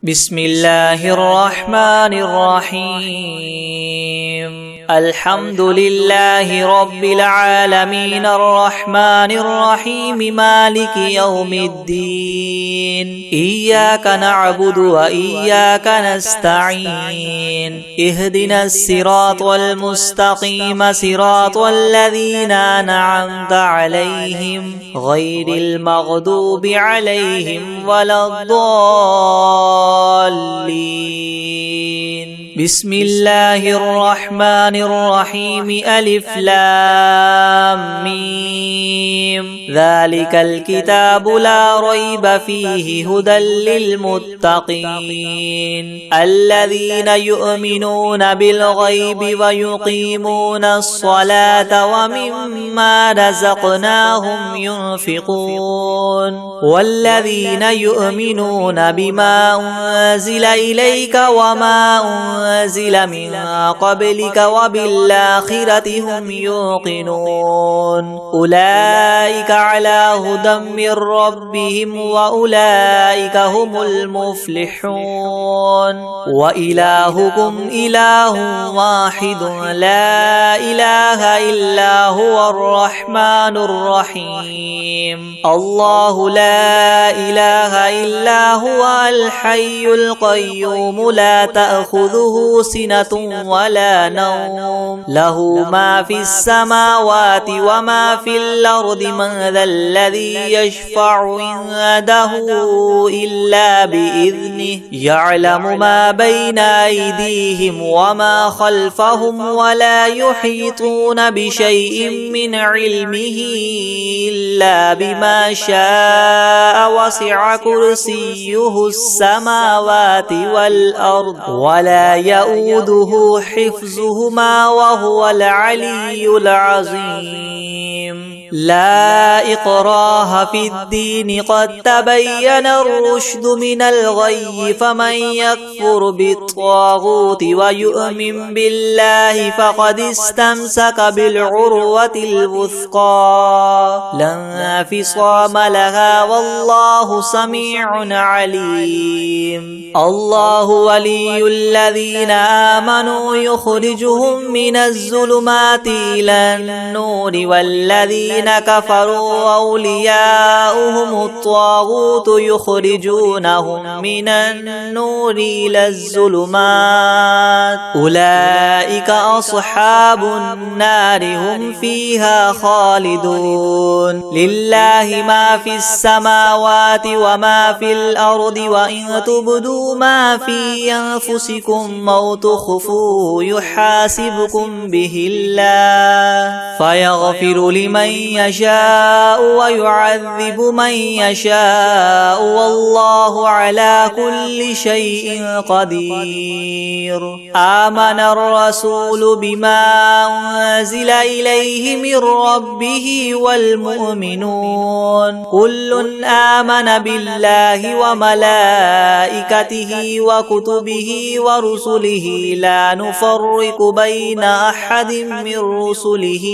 بسم الله الرحمن الرحيم الحمد لله رب العالمين الرحمن الرحيم مالك يوم الدين إياك نعبد وإياك نستعين اهدنا الصراط المستقيم صراط الذين أنعمت عليهم غير المغضوب عليهم ولا الضالين بسم الله الرحمن الرحيم ألف لام ميم ذلك الكتاب لا ريب فيه هدى للمتقين الذين يؤمنون بالغيب ويقيمون الصلاة ومما رزقناهم ينفقون والذين يؤمنون بما أنزل إليك وما أنزل من قبلك وبالآخرة هم يوقنون أولئك على هدى من ربهم وأولئك هم المفلحون وإلهكم إله واحد لا إله إلا هو الرحمن الرحيم الله لا إله إلا هو الحي القيوم لا تأخذه سنة ولا نوم له ما في السماوات وما في الأرض من ذا الذي يشفع عنده إلا بإذنه يعلم ما بين أيديهم وما خلفهم ولا يحيطون بشيء من علمه إلا بما شاء وسع كرسيه السماوات والأرض ولا يؤوده حفظهما وهو العلي العظيم لا إكراه في الدين قد تبين الرشد من الغي فمن يكفر بالطاغوت ويؤمن بالله فقد استمسك بالعروة الوثقى لا انفصام لها والله سميع عليم الله ولي الذين آمنوا يخرجهم من الظلمات إلى النور والذين كفروا أولياؤهم الطاغوت يخرجونهم من النور إلى الظلمات أولئك أصحاب النار هم فيها خالدون لله ما في السماوات وما في الأرض وإن تبدوا ما في أنفسكم أو تخفوه يحاسبكم به الله فيغفر لمن يشاء ويعذب من يشاء والله على كل شيء قدير آمن الرسول بما أنزل إليه من ربه والمؤمنون كل آمن بالله وملائكته وكتبه ورسله لا نفرق بين أحد من رسله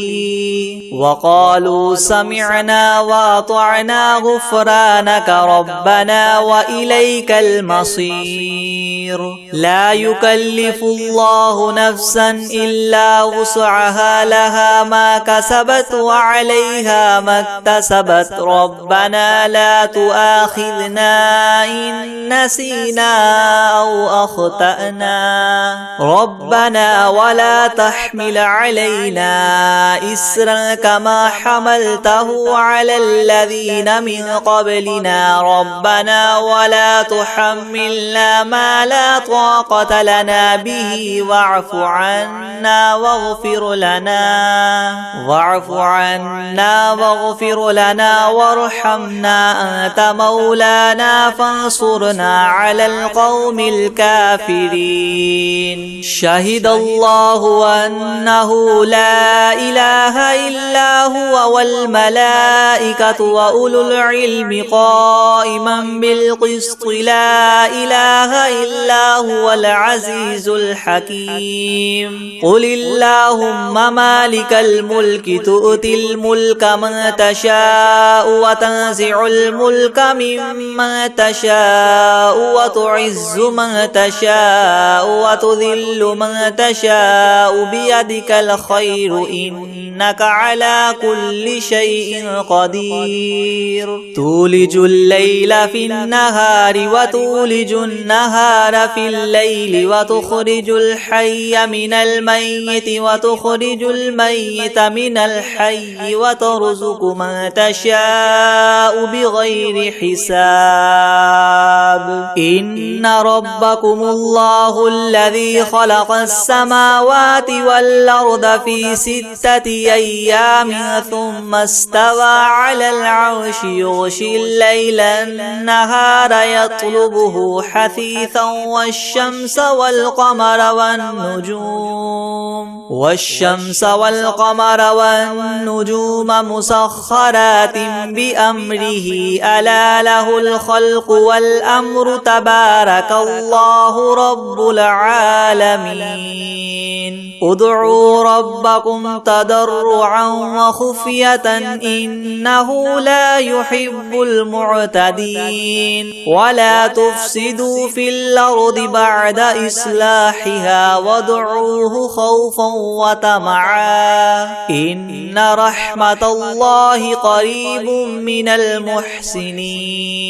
وقالوا سمعنا وأطعنا غفرانك ربنا وإليك المصير لا يكلف الله نفسا إلا وسعها لها ما كسبت وعليها ما اكتسبت ربنا لا تؤاخذنا إن نسينا أو أخطأنا ربنا ولا تحمل علينا إسرا كما حملته على الذين من قبلنا ربنا ولا تحملنا ما لا طاقة لنا به واعف عنا واغفر لنا وارحمنا أنت مولانا فانصرنا على القوم الكافرين شهد الله أنه لا إله إلا هو والملائكة وأولو العلم قائما بالقسط لا إله إلا هو العزيز الحكيم قل اللهم مالك الملك تؤتي الملك من تشاء وتنزع الملك ممن تشاء وتعز من تشاء وتذل من تشاء بيدك الخير إنك على كل شيء قدير تولج الليل في النهار وتولج النهار في الليل وتخرج الحي من الميت وتخرج الميت من الحي وترزق من تشاء بغير حساب إن ربكم الله الذي خلق السماوات والأرض في 6 أيام ثم استوى على العرش يغشي الليل النهار يطلبه حثيثا والشمس والقمر والنجوم مسخرات بأمره ألا له الخلق والأمر تبارك الله رب العالمين ادعوا ربكم تضرعا وخفية إنه لا يحب المعتدين ولا تفسدوا في الأرض بعد إصلاحها وادعوه خوفا وطمعا إن رحمة الله قريب من المحسنين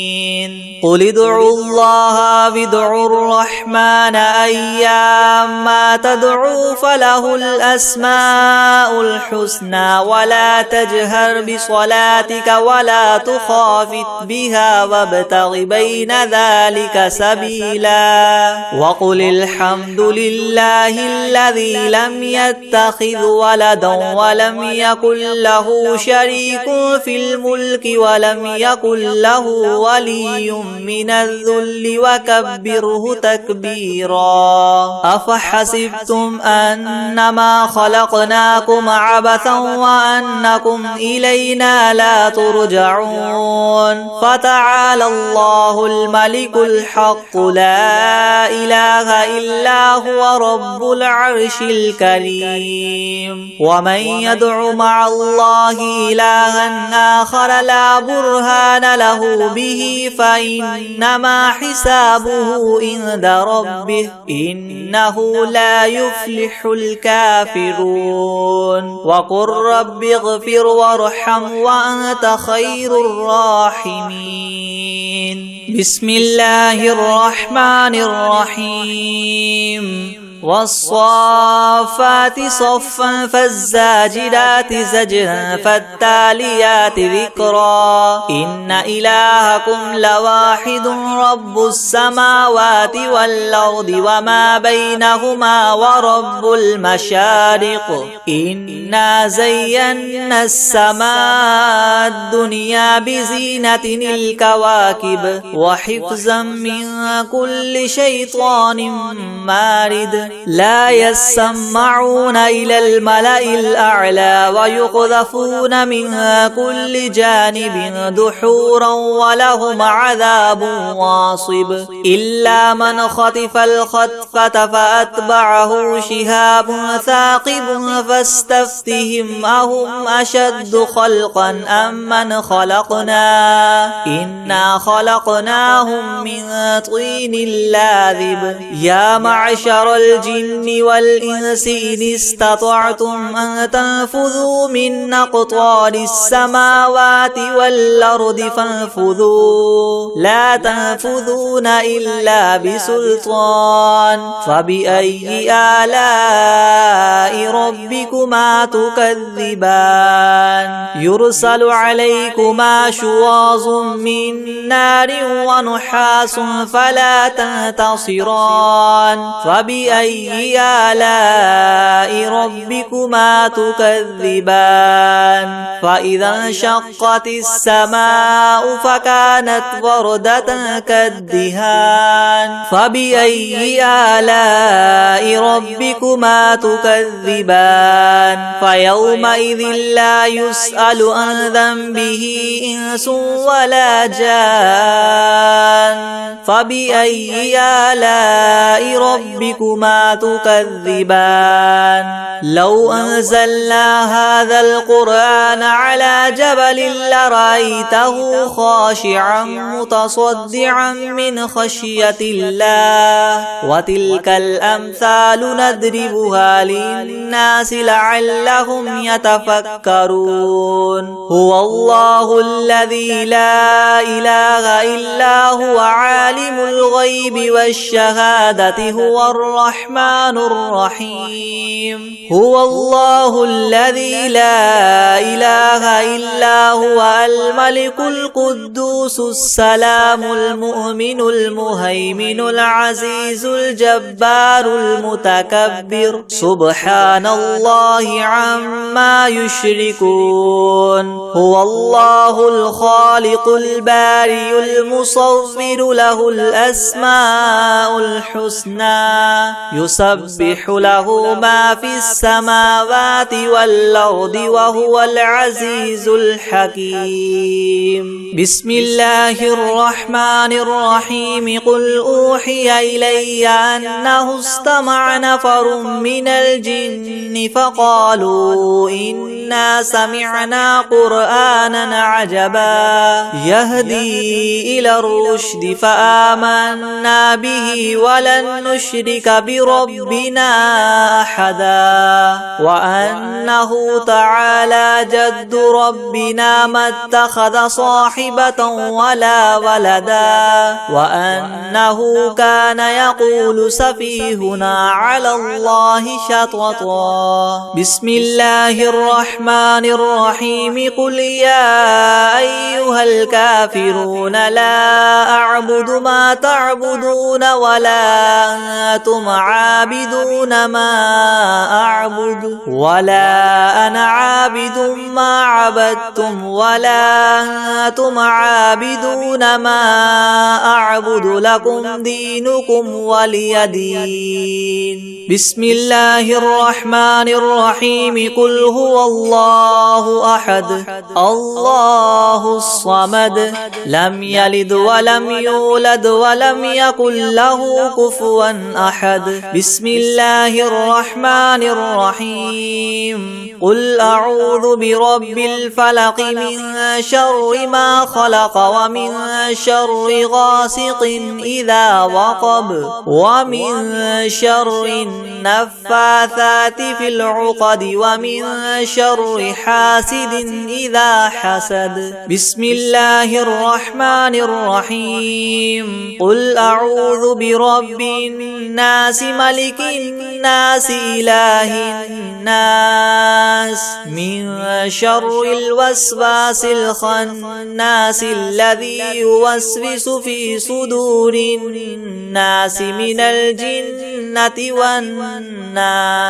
قل ادعوا الله وادعوا الرحمن أيما تدعوا فله الأسماء الحسنى ولا تجهر بصلاتك ولا تخافت بها وابتغ بين ذلك سبيلا وقل الحمد لله الذي لم يتخذ ولدا ولم يكن له شريك في الملك ولم يكن له ولي من الذل وكبره تكبيرا أفحسبتم أنما خلقناكم عبثا وأنكم إلينا لا ترجعون فتعالى الله الملك الحق لا إله إلا هو رب العرش الكريم ومن يدع مع الله إلها آخر لا برهان له به فإنما حسابه عند ربه إنه لا يفلح الكافرون وقل رب اغفر وارحم وأنت خير الراحمين بسم الله الرحمن الرحيم والصافات صفا فالزاجرات زجرا فالتاليات ذكرا إن إلهكم لواحد رب السماوات والأرض وما بينهما ورب المشارق إنا زينا السماء الدنيا بزينة الكواكب وحفظا من كل شيطان مارد لا يسمعون إلى الملأ الأعلى ويقذفون من كل جانب دحورا ولهم عذاب واصب إلا من خطف الخطفة فأتبعه شهاب ثاقب فاستفتهم أهم أشد خلقا أم من خلقنا إنا خلقناهم من طين لاذب يا معشر الجن والإنس إن استطعتم أن تنفذوا من أقطار السماوات والأرض فانفذوا لا تنفذون إلا بسلطان فبأي آلاء ربكما تكذبان يرسل عليكما شواظ من نار ونحاس فلا تنتصران فبأي فبأي آلاء ربكما تكذبان فإذا انشقت السماء فكانت وردة كالدهان فبأي آلاء ربكما تكذبان فيومئذ لا يسأل عن ذنبه إنس ولا جان فبأي آلاء ربكما تكذبان لو أنزلنا هذا القرآن على جبل لرأيته خاشعا متصدعا من خشية الله وتلك الأمثال نضربها للناس لعلهم يتفكرون هو الله الذي لا إله إلا هو عالم الغيب والشهادة هو الرحمن الرحيم هو الله الذي لا إله إلا هو الملك القدوس السلام المؤمن المهيمن العزيز الجبار المتكبر سبحان الله عما يشركون هو الله الخالق البارئ المصور له الأسماء الحسنى يسبح له ما في السماوات والأرض وهو العزيز الحكيم بسم الله الرحمن الرحيم قل أوحي إلي أنه استمع نفر من الجن فقالوا إنا سمعنا قرآنا عجبا يهدي إلى الرشد فآمنا به ولن نشرك بربنا أحدا وأنه تعالى جد ربنا ما اتخذ صاحبة ولا ولدا وأنه كان يقول سفيهنا على الله شططا بسم الله الرحمن الرحيم قل يا أيها الكافرون لا أعبد ما تعبدون ولا أنتم عابدون ما أعبد ولا أنا عابد ما عبدتم ولا أنتم عابدون ما أعبد لكم دينكم ولي دين بسم الله الرحمن الرحيم قل هو الله أحد الله الصمد لم يلد ولم يولد ولم يكن له كفوا أحد بسم الله الرحمن الرحيم قل أعوذ برب الفلق من شر ما خلق ومن شر غاسق إذا وقب ومن شر النفاثات في العقد ومن شر حاسد إذا حسد بسم الله الرحمن الرحيم قل أعوذ برب الناس ملك الناس إله الناس من شر الوسواس الخناس الذي يوسوس في صدور الناس من الجنة والناس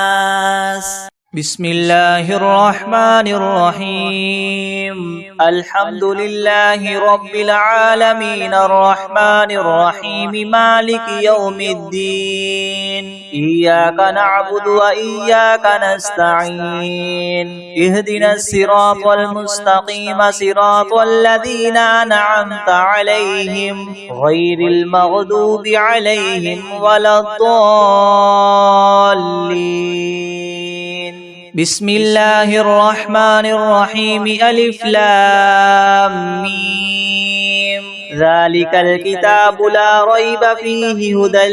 بسم الله الرحمن الرحيم الحمد لله رب العالمين الرحمن الرحيم مالك يوم الدين إياك نعبد وإياك نستعين اهدنا الصراط المستقيم صراط الذين أنعمت عليهم غير المغضوب عليهم ولا الضالين بسم الله الرحمن الرحيم ألف لام ميم ذلك الكتاب لا ريب فيه هدى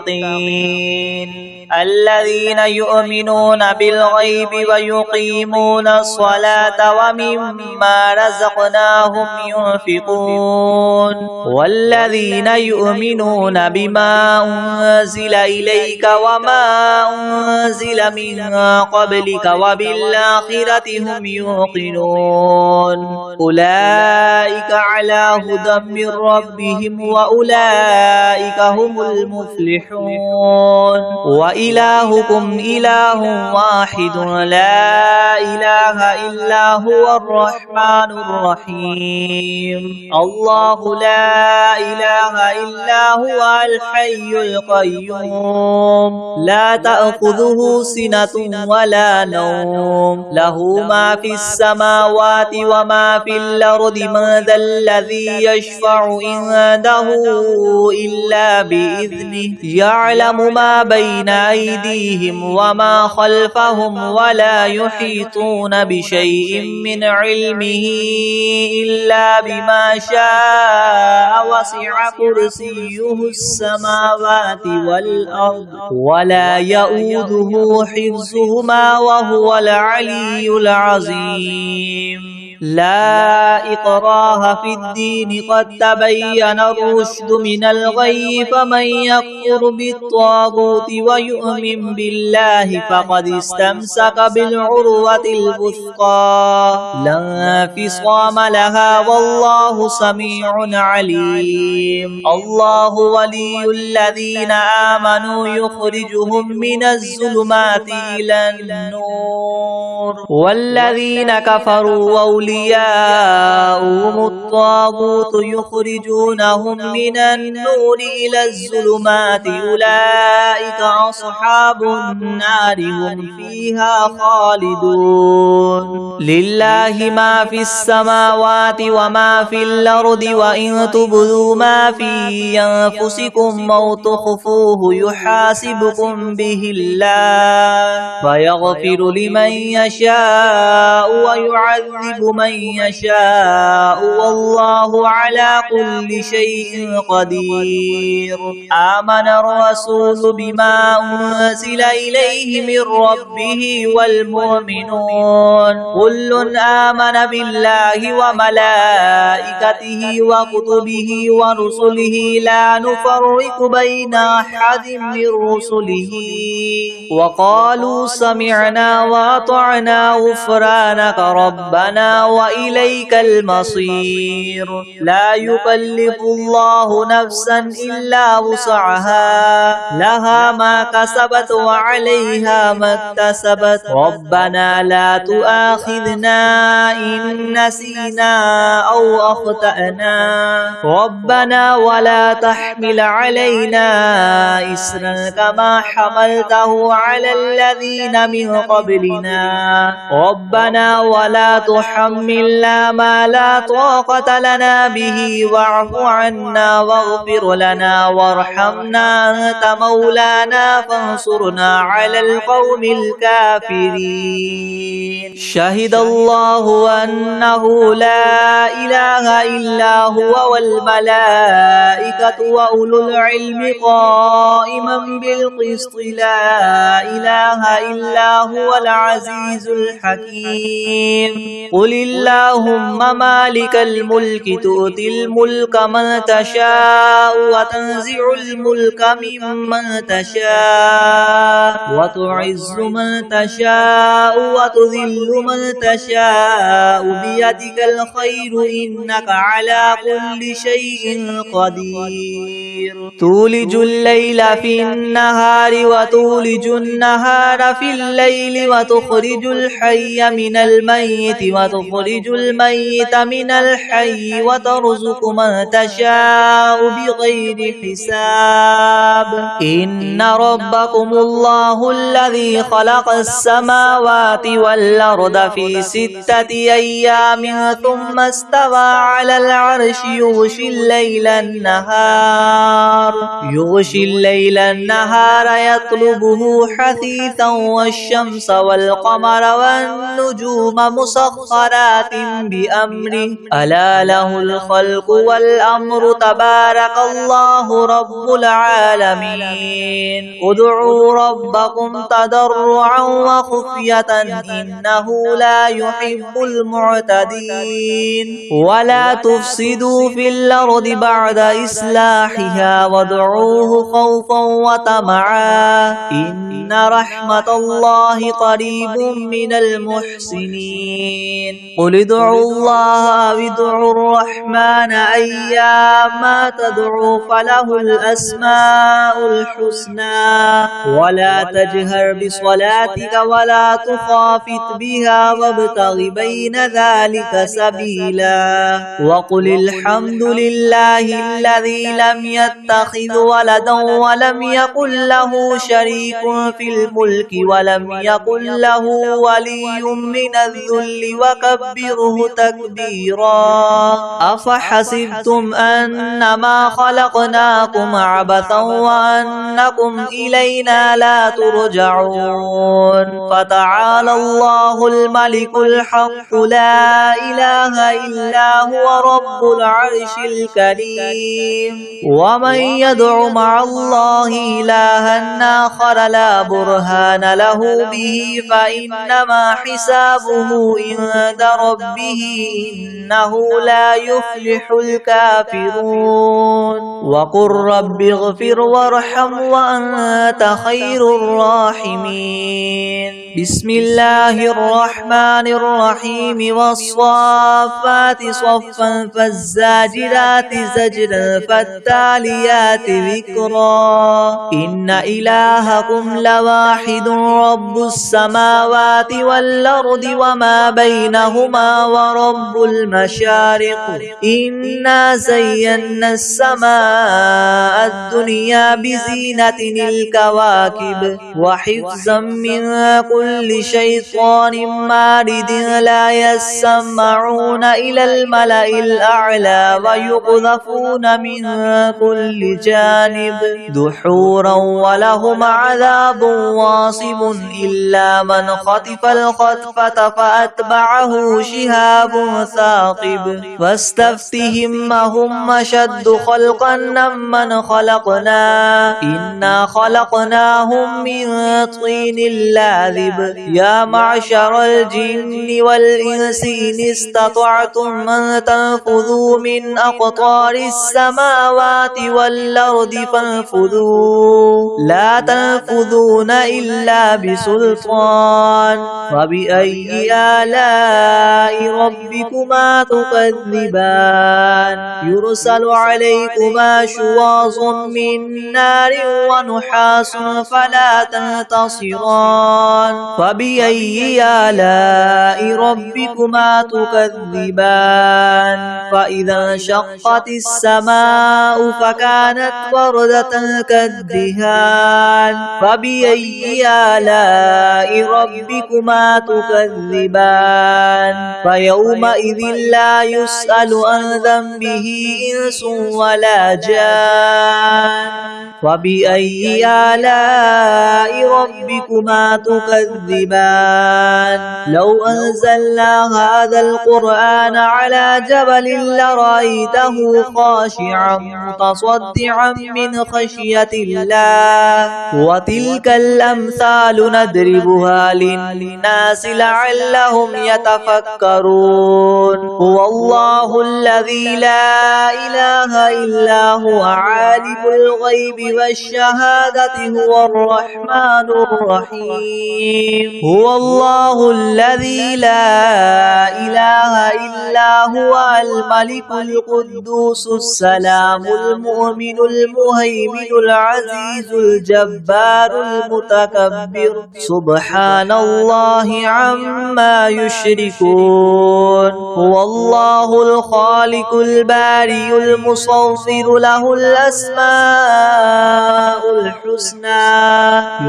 للمتقين الذين يؤمنون بالغيب ويقيمون الصلاة ومما رزقناهم ينفقون والذين يؤمنون بما أنزل إليك وما أنزل من قبلك وبالآخرة هم يوقنون أولئك على هدى من ربهم وأولئك هم المفلحون وإلهكم إله واحد لا إله إلا هو الرحمن الرحيم الله لا إله إلا هو الحي القيوم لا تأخذه سنة ولا نوم له ما في السماوات وما في الأرض من ذا الذي يشفع عنده إلا بإذنه يعلم ما بين أيديهم وما خلفهم ولا يحيطون بشيء من علمه إلا بما شاء وسع كرسيه السماوات والأرض ولا يؤوده حفظهما وهو العلي العظيم لا إكراه في الدين قد تبين الرشد من الغي فمن يكفر بالطاغوت ويؤمن بالله فقد استمسك بالعروة الوثقى لا انفصام لها والله سميع عليم الله ولي الذين آمنوا يخرجهم من الظلمات إلى النور والذين كفروا أولياؤهم الطاغوت يخرجونهم من النور إلى الظلمات أولئك أصحاب النار هم فيها خالدون لله ما في السماوات وما في الأرض وإن تبدوا ما في أنفسكم أو تخفوه يحاسبكم به الله فيغفر لمن يشاء ويعذب من يشاء والله على كل شيء قدير آمن الرسول بما أنزل إليه من ربه والمؤمنون كل آمن بالله وملائكته وكتبه ورسله لا نفرق بين أحد من رسله وقالوا سمعنا وأطعنا غفرانك ربنا وإليك المصير لا يكلف الله نفسا إلا وسعها لها ما كسبت وعليها ما اكتسبت ربنا لا تؤاخذنا إن نسينا أو أخطأنا ربنا ولا تحمل علينا إسرا كما حملته على الذين من قبلنا ربنا ولا تحملنا ما لا طاقة لنا به واعف عنا واغفر لنا وارحمنا أنت مولانا فانصرنا على القوم الكافرين شهد الله أنه لا إله إلا هو والملائكة وأولو العلم قائما بالقسط لا إله إلا هو العزيز الحكيم قل اللهم مالك الملك تؤتي الملك من تشاء وتنزع الملك ممن تشاء وتعز من تشاء وتذل من تشاء بيدك الخير إنك على كل شيء قدير تولج الليل في النهار وتولج النهار في الليل وتخرج الحي من الميت وتخرج الميت من الحي وترزق من تشاء بغير حساب إن ربكم الله الذي خلق السماوات والأرض في 6 أيام ثم استوى على العرش يغشي الليل النهار يطلبه حثيثا والشمس والقمر والنجوم مسخرات بأمره ألا له الخلق والأمر تبارك الله رب العالمين ادعوا ربكم تضرعا وخفية إنه لا يحب المعتدين ولا تفسدوا في الأرض بعد إصلاحها وادعوه خوفا وطمعا إن رحمة الله قريب من المحسنين قل ادعوا الله أو ادعوا الرحمن أيما تدعوا فله الأسماء الحسنى ولا تجهر بصلاتك ولا تخافت بها وابتغ بين ذلك سبيلا وقل الحمد لله الذي لم يتخذ ولدا ولم يكن له شريك في الملك ولم يكن له ولي من الذل وكبره تكبيرا أفحسبتم أنما خلقناكم عبثا وأنكم إلينا لا ترجعون فتعالى الله الملك الحق لا إله إلا هو رب العرش الكريم ومن يدع مع الله إلها آخر لا برهان له به فإنما حسابه عند ربه إنه لا يفلح الكافرون وقل رب اغفر وارحم وأنت خير الراحمين بسم الله الرحمن الرحيم والصافات صفا فالزاجرات زجرا فالتاليات ذكرا إن إلهكم لواحد رب السماوات والأرض وما بينهما ورب المشارق إنا زينا السماء الدنيا بزينة الكواكب وحفظا من كل شيطان مارد لا يسمعون إلى الملأ الأعلى ويقذفون من كل جانب دحورا ولهم عذاب واصب إلا من خطف الخطفة فأتبعه شهاب ثاقب فاستفتهم هم أشد خلقا ممن خلقنا إنا خلقناهم من طين لاذب يا معشر الجن والإنس إن استطعتم أن تنفذوا من أقطار السماوات والأرض فانفذوا لا تنفذون إلا بسلطان فبأي آلاء ربكما تكذبان يرسل عليكما شواظ من نار ونحاس فلا تنتصران فبأي آلاء ربكما تكذبان فإذا انشقت السماء فكانت وردة كالدهان فبأي آلاء ربكما تكذبان فيومئذ لا يسأل عن ذنبه إنس ولا جان فبأي آلاء ربكما تكذبان لو أنزلنا هذا القرآن على جبل لرأيته خاشعا متصدعا من خشية الله وتلك الأمثال نضربها للناس لعلهم يتفكرون هو الله الذي لا إله إلا هو عالم الغيب والشهادة هو الرحمن الرحيم هو الله الذي لا إله إلا هو الملك القدوس السلام المؤمن المهيمن العزيز الجبار المتكبر سبحان الله عما يشركون هو الله الخالق البارئ المصور له الأسماء الحسنى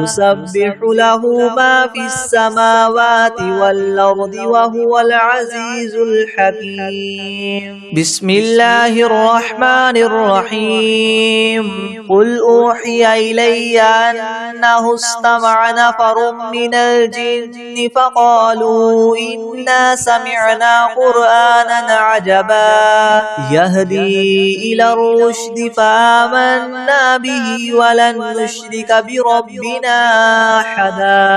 يسبح له ما في السماوات والأرض وهو العزيز الحكيم بسم الله الرحمن الرحيم قل أوحي إلي أنه استمع نفر من الجن فقالوا إنا سمعنا قرآنا عجبا يهدي إلى الرشد فآمنا به ولن نشرك بربنا أحدا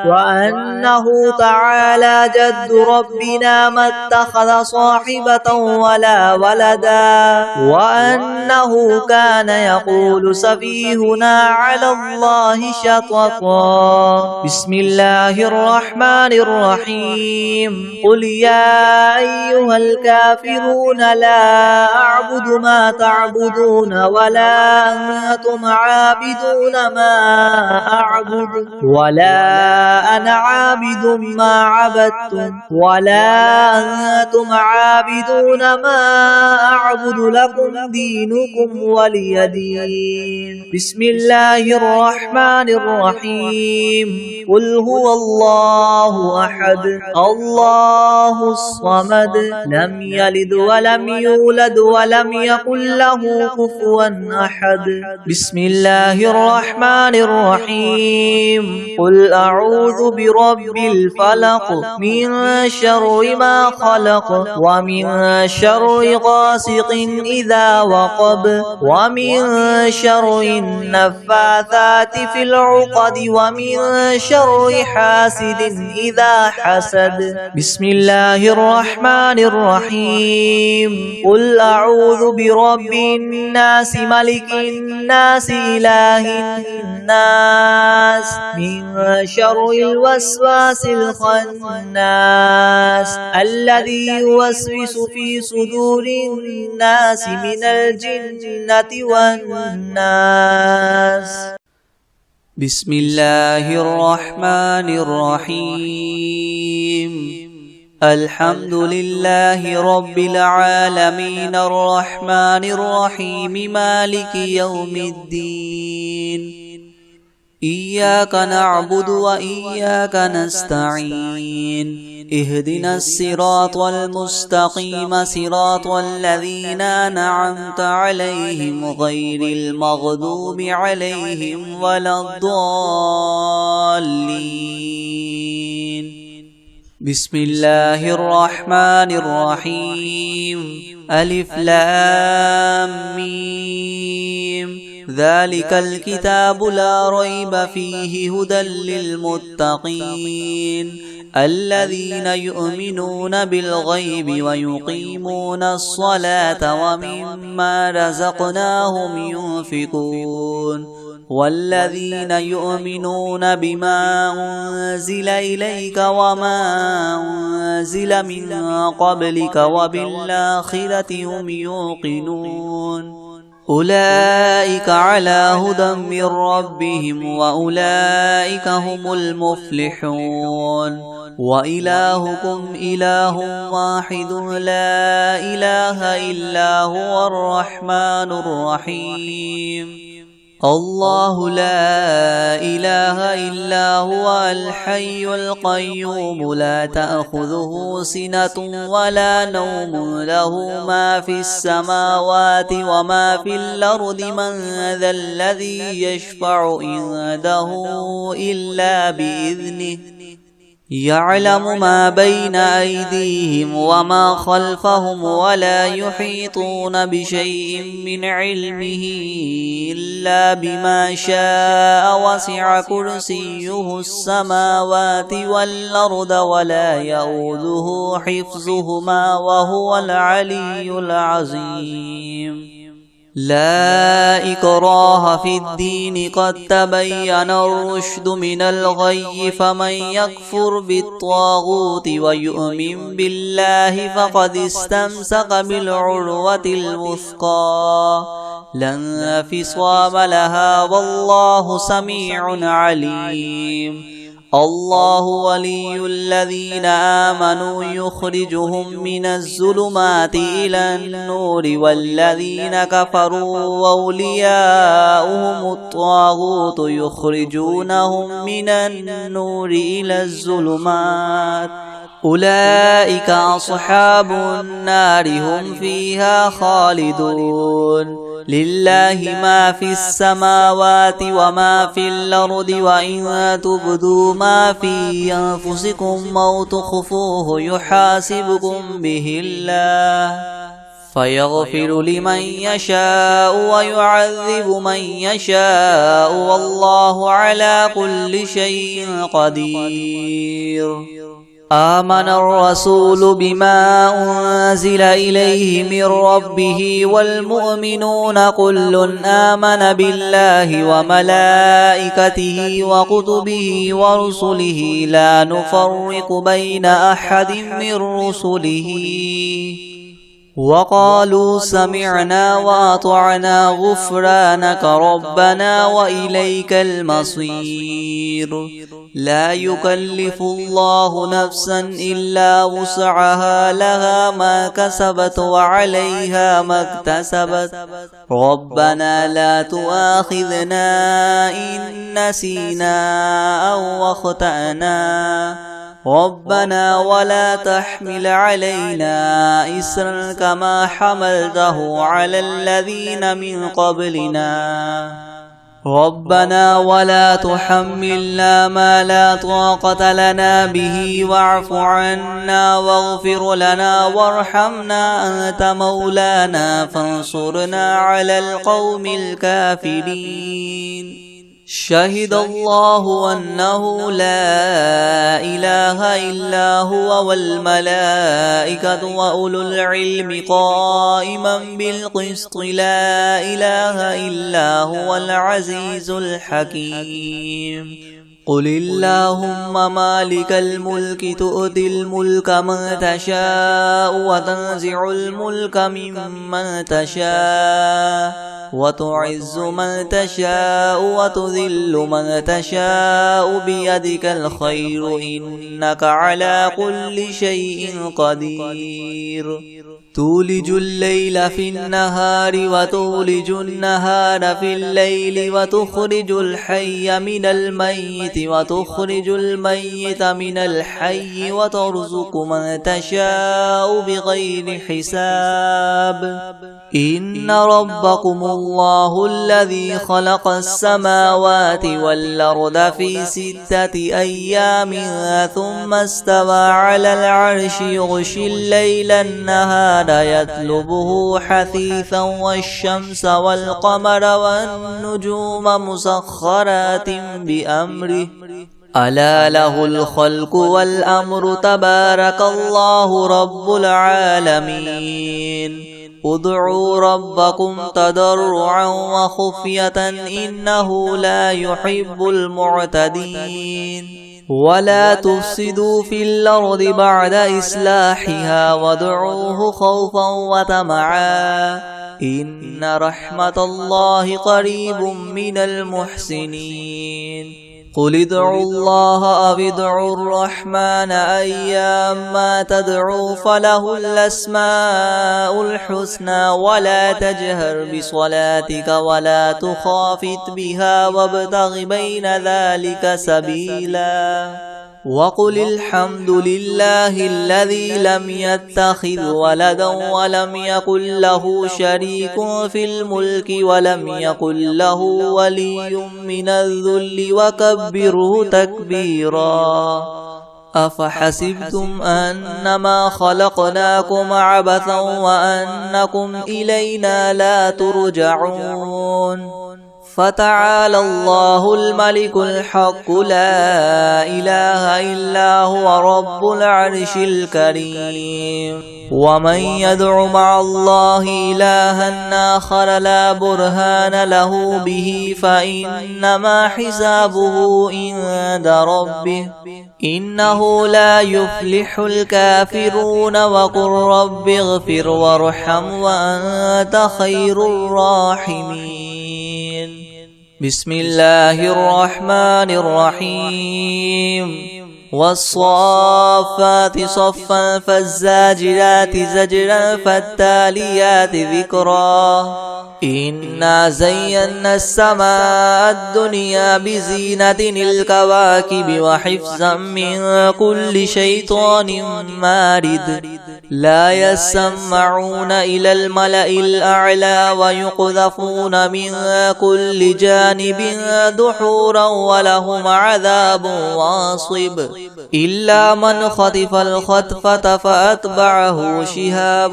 وأنه تعالى جد ربنا ما اتخذ صاحبة ولا ولدا وأنه كان يقول سفيهنا على الله شططا. بسم الله الرحمن الرحيم. قل يا أيها الكافرون لا أعبد ما تعبدون ولا أنتم عابدون ما أعبد ولا أنا عابد ما عبدتم ولا أنتم عابدون ما أعبد لكم دينكم ولي دين. بسم الله الرحمن الرحيم. قل هو الله أحد الله الصمد لم يلد ولم يولد ولم يكن له كفوا أحد. بسم الله الرحمن الرحيم. قل أعوذ برب الفلق من شر ما خلق ومن شر غاسق إذا وقب ومن شر النفاثات في العقد ومن شر حاسد إذا حسد. بسم الله الرحمن الرحيم. قل أعوذ برب الناس ملك الناس إله الناس من شر الوسواس الخناس الذي يوسوس في صدور الناس من الجنة والناس. بسم الله الرحمن الرحيم. الحمد لله رب العالمين الرحمن الرحيم مالك يوم الدين. إياك نعبد وإياك نستعين. اهدنا الصراط المستقيم صراط الذين أنعمت عليهم غير المغضوب عليهم ولا الضالين. بسم الله الرحمن الرحيم. ألف لام ميم. ذلك الكتاب لا ريب فيه هدى للمتقين الذين يؤمنون بالغيب ويقيمون الصلاة ومما رزقناهم ينفقون والذين يؤمنون بما أنزل إليك وما أنزل من قبلك وبالآخرة هم يوقنون أولئك على هدى من ربهم وأولئك هم المفلحون. وإلهكم إله واحد لا إله إلا هو الرحمن الرحيم. الله لا إله إلا هو الحي القيوم لا تأخذه سنة ولا نوم له ما في السماوات وما في الأرض من ذا الذي يشفع عنده إلا بإذنه يعلم ما بين أيديهم وما خلفهم ولا يحيطون بشيء من علمه إلا بما شاء وسع كرسيه السماوات والأرض ولا يؤوده حفظهما وهو العلي العظيم. لا إكراه في الدين قد تبين الرشد من الغي فمن يكفر بالطاغوت ويؤمن بالله فقد استمسك بالعروة الوثقى لا انفصام لها والله سميع عليم. الله ولي الذين آمنوا يخرجهم من الظلمات إلى النور والذين كفروا أولياؤهم الطاغوت يخرجونهم من النور إلى الظلمات أولئك أصحاب النار هم فيها خالدون. لله ما في السماوات وما في الأرض وإن تبدوا ما في أنفسكم أو تخفوه يحاسبكم به الله فيغفر لمن يشاء ويعذب من يشاء والله على كل شيء قدير. آمن الرسول بما أنزل إليه من ربه والمؤمنون كل آمن بالله وملائكته وكتبه ورسله لا نفرق بين أحد من رسله وقالوا سمعنا وأطعنا غفرانك ربنا وإليك المصير. لا يكلف الله نفسا إلا وسعها لها ما كسبت وعليها ما اكتسبت ربنا لا تؤاخذنا إن نسينا أو أخطأنا ربنا ولا تحمل علينا إسرا كما حملته على الذين من قبلنا ربنا ولا تحملنا ما لا طاقة لنا به واعف عنا واغفر لنا وارحمنا أنت مولانا فانصرنا على القوم الكافرين. شهد الله أنه لا إله إلا هو والملائكة وأولو العلم قائما بالقسط لا إله إلا هو العزيز الحكيم. قل اللهم مالك الملك تؤتي الملك من تشاء وتنزع الملك ممن تشاء وتعز من تشاء وتذل من تشاء بيدك الخير إنك على كل شيء قدير. تولج الليل في النهار وتولج النهار في الليل وتخرج الحي من الميت وتخرج الميت من الحي وترزق من تشاء بغير حساب. إن ربكم الله الذي خلق السماوات والأرض في 6 أيام ثم استوى على العرش يغشي الليل النهار يطلبه حثيثا والشمس والقمر والنجوم مسخرات بأمره ألا له الخلق والأمر تبارك الله رب العالمين. ادعوا ربكم تضرعا وخفية إنه لا يحب المعتدين. ولا تفسدوا في الأرض بعد إصلاحها وادعوه خوفا وطمعا إن رحمة الله قريب من المحسنين. قل ادعوا الله أو ادعوا الرحمن أيما تدعوا فله الأسماء الحسنى ولا تجهر بصلاتك ولا تخافت بها وابتغ بين ذلك سبيلا. وقل الحمد لله الذي لم يتخذ ولدا ولم يكن له شريك في الملك ولم يكن له ولي من الذل وكبره تكبيرا. أفحسبتم أنما خلقناكم عبثا وأنكم إلينا لا ترجعون. فتعالى الله الملك الحق لا إله إلا هو رب العرش الكريم. ومن يدع مع الله إلها آخر لا برهان له به فإنما حسابه عند ربه إنه لا يفلح الكافرون. وقل رب اغفر وارحم وأنت خير الراحمين. بسم الله الرحمن الرحيم. والصافات صفا فالزاجرات زجرا فالتاليات ذكرا إنا زينا السماء الدنيا بزينة الكواكب وحفظا من كل شيطان مارد لا يسمعون إلى الملأ الأعلى ويقذفون من كل جانب دحورا ولهم عذاب واصب إلا من خطف الخطفة فأتبعه شهاب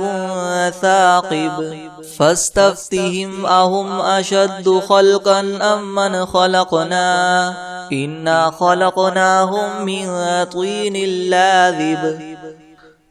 ثاقب فاستفتهم أهم أشد خلقا أم من خلقنا إنا خلقناهم من طين لاذب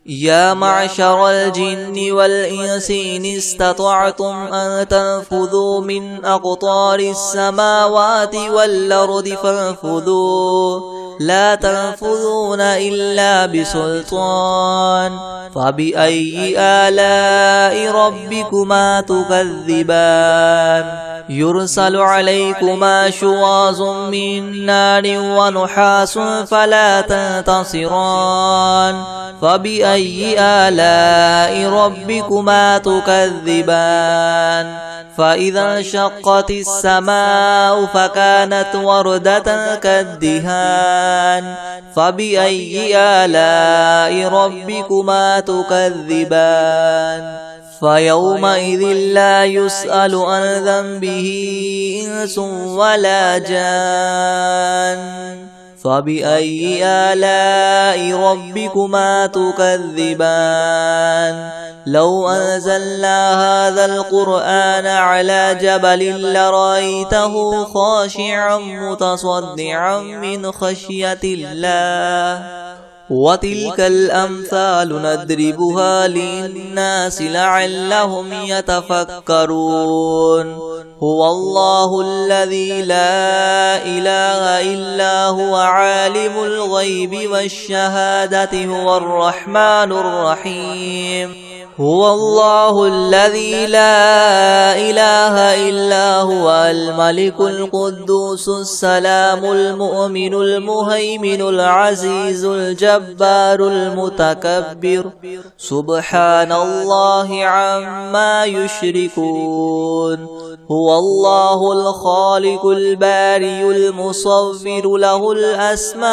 يا معشر الجن والإنس إن استطعتم أن تنفذوا من أقطار السماوات والأرض فانفذوا لا تنفذون إلا بسلطان فبأي آلاء ربكما تكذبان يرسل عليكما شواظ من نار ونحاس فلا تنتصران فبأي آلاء ربكما تكذبان فإذا انشقت السماء فكانت وردة كالدهان فبأي آلاء ربكما تكذبان فيومئذ لا يسأل عن ذنبه إنس ولا جان فبأي آلاء ربكما تكذبان لو أنزلنا هذا القرآن على جبل لرأيته خاشعا متصدعا من خشية الله وتلك الأمثال نضربها للناس لعلهم يتفكرون هو الله الذي لا إله إلا هو عالم الغيب والشهادة هو الرحمن الرحيم هو الله الذي لا إله إلا هو الملك القدوس السلام المؤمن المهيمن العزيز الجبار المتكبر سبحان الله عما يشركون هو الله الخالق الباري المصور له الأسماء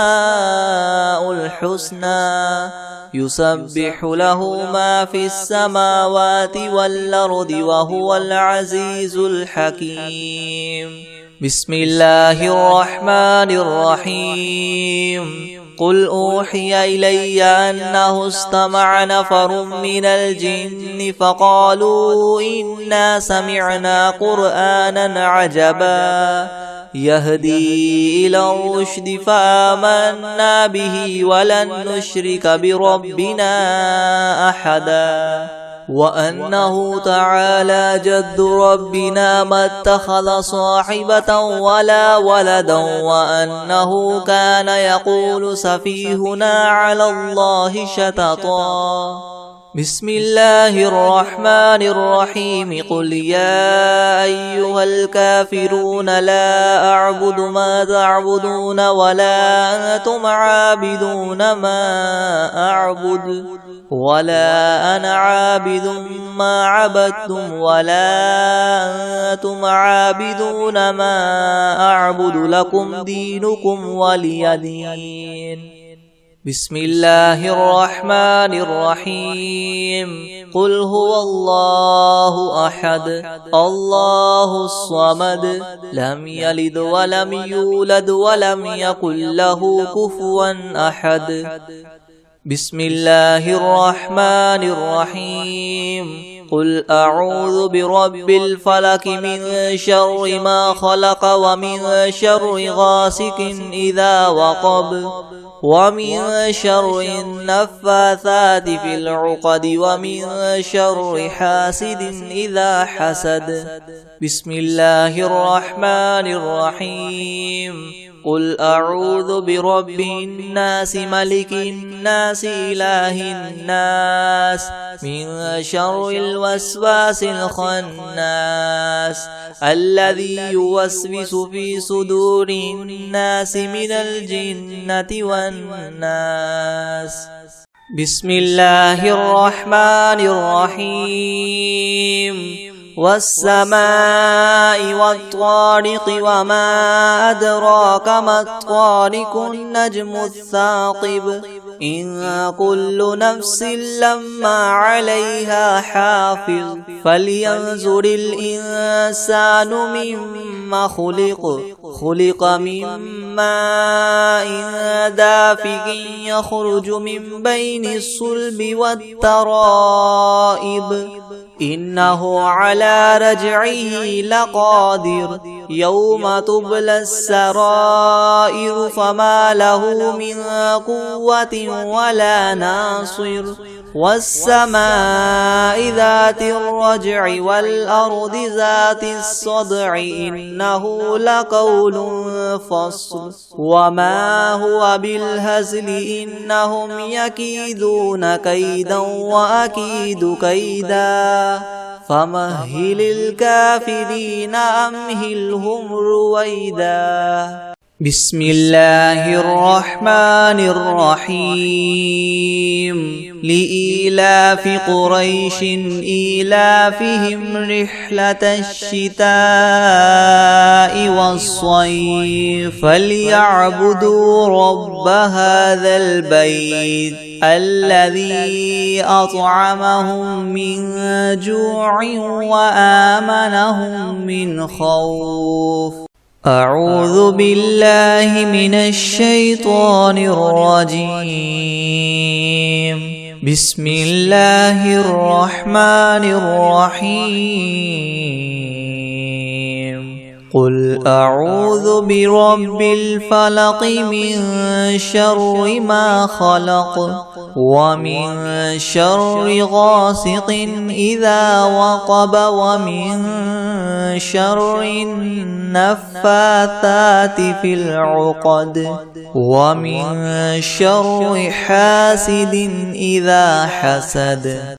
الحسنى يسبح له ما في السماوات والأرض وهو العزيز الحكيم بسم الله الرحمن الرحيم قل أوحي إلي أنه استمع نفر من الجن فقالوا إنا سمعنا قرآنا عجبا يهدي إلى الرشد فآمنا به ولن نشرك بربنا أحدا وأنه تعالى جد ربنا ما اتخذ صاحبة ولا ولدا وأنه كان يقول سفيهنا على الله شططا بسم الله الرحمن الرحيم قل يا أيها الكافرون لا أعبد ما تعبدون ولا أنتم عابدون ما أعبد ولا أنا عابد ما عبدتم ولا أنتم عابدون ما أعبد لكم دينكم ولي دين بسم الله الرحمن الرحيم قل هو الله أحد الله الصمد لم يلد ولم يولد ولم يكن له كفوا أحد بسم الله الرحمن الرحيم قل أعوذ برب الفلك من شر ما خلق ومن شر غاسق إذا وقب ومن شر النفاثات في العقد ومن شر حاسد إذا حسد بسم الله الرحمن الرحيم قل أعوذ برب الناس ملك الناس إله الناس من شر الوسواس الخناس الذي يوسوس في صدور الناس من الجنة والناس بسم الله الرحمن الرحيم والسماء والطارق وما أدراك ما الطارق النجم الثاقب إن كل نفس لما عليها حافظ فلينظر الإنسان مما خلق من ماء دافق يخرج من بين الصلب والترائب إنه على رجعه لقادر يوم تبلى السرائر فما له من قوة ولا ناصر والسماء ذات الرجع والأرض ذات الصدع إنه لقول فصل وما هو بالهزل إنهم يكيدون كيدا وأكيد كيدا فمهل الكافرين أمهلهم رويدا بسم الله الرحمن الرحيم لإيلاف قريش إيلافهم رحلة الشتاء والصيف فليعبدوا رب هذا البيت الذي أطعمهم من جوع وآمنهم من خوف أعوذ بالله من الشيطان الرجيم بسم الله الرحمن الرحيم قل أعوذ برب الفلق من شر ما خلق ومن شر غاسق إذا وقب ومن شر النفاثات في العقد ومن شر حاسد إذا حسد